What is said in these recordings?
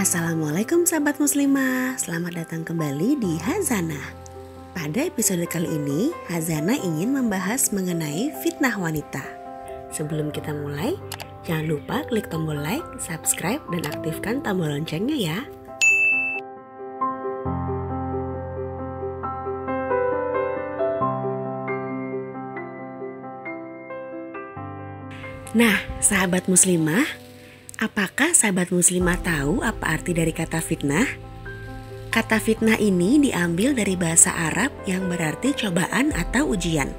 Assalamualaikum sahabat muslimah, selamat datang kembali di Hazanah. Pada episode kali ini, Hazanah ingin membahas mengenai fitnah wanita. Sebelum kita mulai, jangan lupa klik tombol like, subscribe, dan aktifkan tombol loncengnya ya. Nah, sahabat muslimah, apakah sahabat muslimah tahu apa arti dari kata fitnah? Kata fitnah ini diambil dari bahasa Arab yang berarti cobaan atau ujian.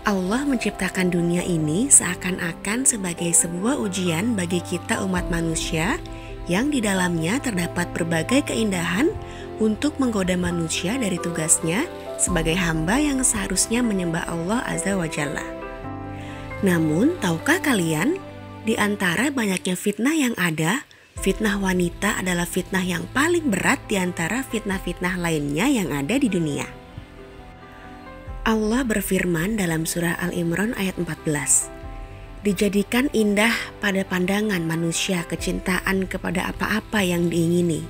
Allah menciptakan dunia ini seakan-akan sebagai sebuah ujian bagi kita umat manusia yang di dalamnya terdapat berbagai keindahan untuk menggoda manusia dari tugasnya sebagai hamba yang seharusnya menyembah Allah Azza wa Jalla. Namun, tahukah kalian, di antara banyaknya fitnah yang ada, fitnah wanita adalah fitnah yang paling berat di antara fitnah-fitnah lainnya yang ada di dunia. Allah berfirman dalam surah Al-Imran ayat 14, "Dijadikan indah pada pandangan manusia kecintaan kepada apa-apa yang diingini,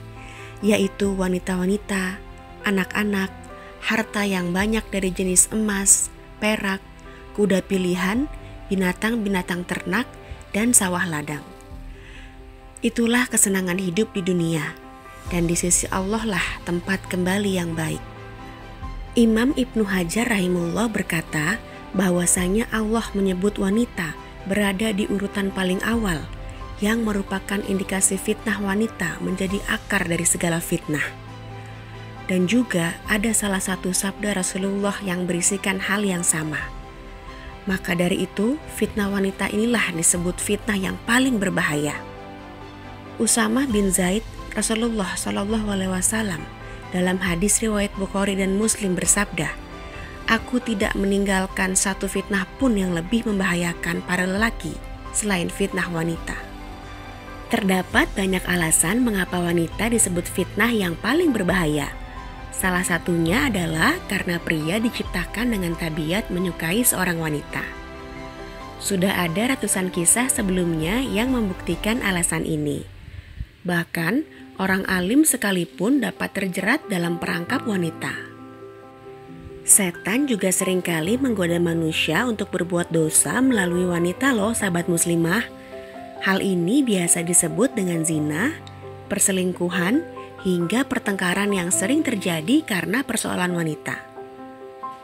yaitu wanita-wanita, anak-anak, harta yang banyak dari jenis emas, perak, kuda pilihan, binatang-binatang ternak, dan sawah ladang. Itulah kesenangan hidup di dunia, dan di sisi Allah lah tempat kembali yang baik." Imam Ibnu Hajar rahimahullah berkata bahwasanya Allah menyebut wanita berada di urutan paling awal, yang merupakan indikasi fitnah wanita menjadi akar dari segala fitnah. Dan juga ada salah satu sabda Rasulullah yang berisikan hal yang sama. Maka dari itu, fitnah wanita inilah disebut fitnah yang paling berbahaya. Usamah bin Zaid, Rasulullah SAW dalam hadis riwayat Bukhari dan Muslim bersabda, "Aku tidak meninggalkan satu fitnah pun yang lebih membahayakan para lelaki selain fitnah wanita." Terdapat banyak alasan mengapa wanita disebut fitnah yang paling berbahaya. Salah satunya adalah karena pria diciptakan dengan tabiat menyukai seorang wanita. Sudah ada ratusan kisah sebelumnya yang membuktikan alasan ini. Bahkan, orang alim sekalipun dapat terjerat dalam perangkap wanita. Setan juga seringkali menggoda manusia untuk berbuat dosa melalui wanita loh sahabat muslimah. Hal ini biasa disebut dengan zina, perselingkuhan, hingga pertengkaran yang sering terjadi karena persoalan wanita.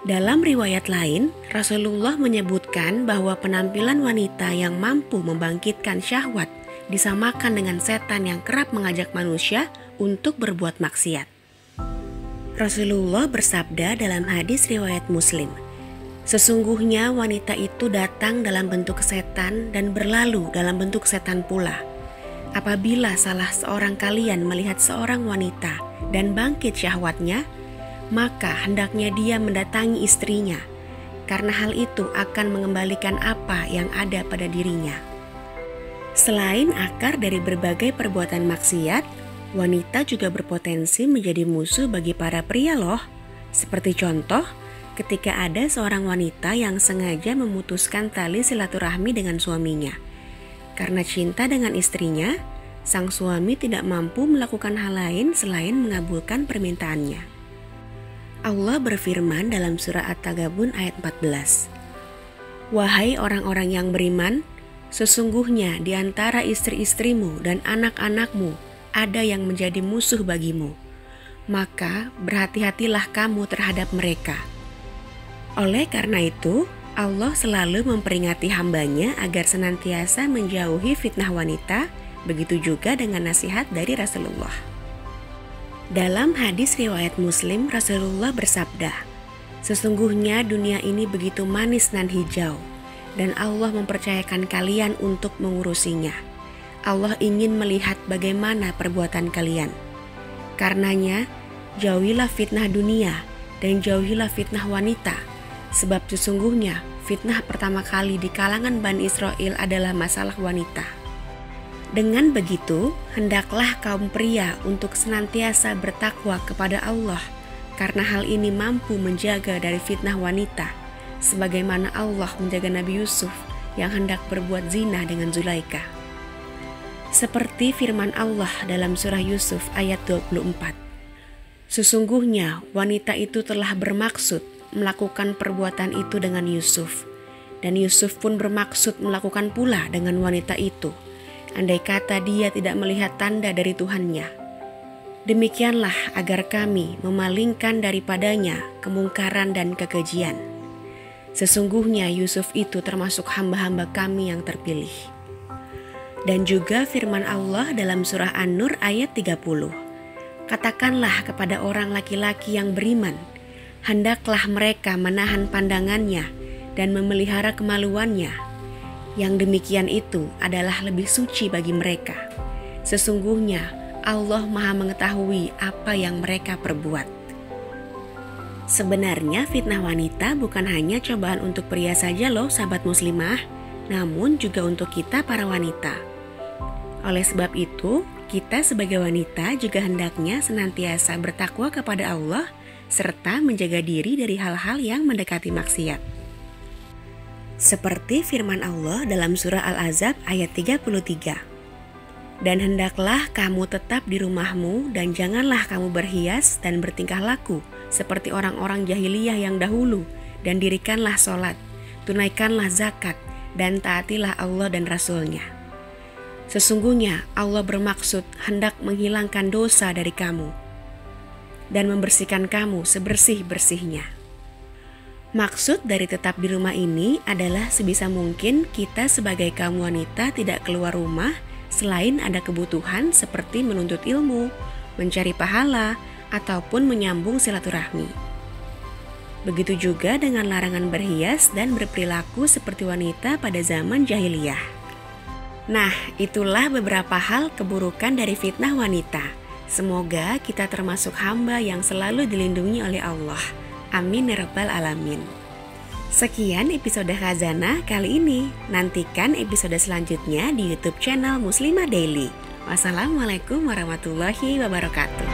Dalam riwayat lain, Rasulullah menyebutkan bahwa penampilan wanita yang mampu membangkitkan syahwat disamakan dengan setan yang kerap mengajak manusia untuk berbuat maksiat. Rasulullah bersabda dalam hadis riwayat Muslim, "Sesungguhnya wanita itu datang dalam bentuk setan dan berlalu dalam bentuk setan pula. Apabila salah seorang kalian melihat seorang wanita dan bangkit syahwatnya, maka hendaknya dia mendatangi istrinya, karena hal itu akan mengembalikan apa yang ada pada dirinya." Selain akar dari berbagai perbuatan maksiat, wanita juga berpotensi menjadi musuh bagi para pria loh. Seperti contoh, ketika ada seorang wanita yang sengaja memutuskan tali silaturahmi dengan suaminya. Karena cinta dengan istrinya, sang suami tidak mampu melakukan hal lain selain mengabulkan permintaannya. Allah berfirman dalam surah At-Taghabun ayat 14, "Wahai orang-orang yang beriman, sesungguhnya di antara istri-istrimu dan anak-anakmu ada yang menjadi musuh bagimu. Maka berhati-hatilah kamu terhadap mereka." Oleh karena itu, Allah selalu memperingati hambanya agar senantiasa menjauhi fitnah wanita, begitu juga dengan nasihat dari Rasulullah. Dalam hadis riwayat Muslim, Rasulullah bersabda, "Sesungguhnya dunia ini begitu manis nan hijau, dan Allah mempercayakan kalian untuk mengurusinya. Allah ingin melihat bagaimana perbuatan kalian. Karenanya, jauhilah fitnah dunia dan jauhilah fitnah wanita, sebab sesungguhnya fitnah pertama kali di kalangan Bani Israel adalah masalah wanita." Dengan begitu, hendaklah kaum pria untuk senantiasa bertakwa kepada Allah, karena hal ini mampu menjaga dari fitnah wanita, sebagaimana Allah menjaga Nabi Yusuf yang hendak berbuat zina dengan Zulaikha. Seperti firman Allah dalam surah Yusuf ayat 24. Sesungguhnya wanita itu telah bermaksud melakukan perbuatan itu dengan Yusuf, dan Yusuf pun bermaksud melakukan pula dengan wanita itu, andai kata dia tidak melihat tanda dari Tuhannya. Demikianlah agar kami memalingkan daripadanya kemungkaran dan kekejian. Sesungguhnya Yusuf itu termasuk hamba-hamba kami yang terpilih. Dan juga firman Allah dalam surah An-Nur ayat 30. Katakanlah kepada orang laki-laki yang beriman, hendaklah mereka menahan pandangannya dan memelihara kemaluannya. Yang demikian itu adalah lebih suci bagi mereka. Sesungguhnya Allah Maha mengetahui apa yang mereka perbuat. Sebenarnya fitnah wanita bukan hanya cobaan untuk pria saja loh sahabat muslimah, namun juga untuk kita para wanita. Oleh sebab itu, kita sebagai wanita juga hendaknya senantiasa bertakwa kepada Allah serta menjaga diri dari hal-hal yang mendekati maksiat. Seperti firman Allah dalam surah Al-Ahzab ayat 33. Dan hendaklah kamu tetap di rumahmu dan janganlah kamu berhias dan bertingkah laku seperti orang-orang jahiliyah yang dahulu, dan dirikanlah sholat, tunaikanlah zakat, dan taatilah Allah dan Rasul-Nya. Sesungguhnya Allah bermaksud hendak menghilangkan dosa dari kamu dan membersihkan kamu sebersih-bersihnya. Maksud dari tetap di rumah ini adalah sebisa mungkin kita sebagai kaum wanita tidak keluar rumah selain ada kebutuhan seperti menuntut ilmu, mencari pahala, ataupun menyambung silaturahmi. Begitu juga dengan larangan berhias dan berperilaku seperti wanita pada zaman jahiliyah. Nah, itulah beberapa hal keburukan dari fitnah wanita. Semoga kita termasuk hamba yang selalu dilindungi oleh Allah. Amin ya rabbal alamin. Sekian episode Khazanah kali ini. Nantikan episode selanjutnya di YouTube channel Muslimah Daily. Wassalamualaikum warahmatullahi wabarakatuh.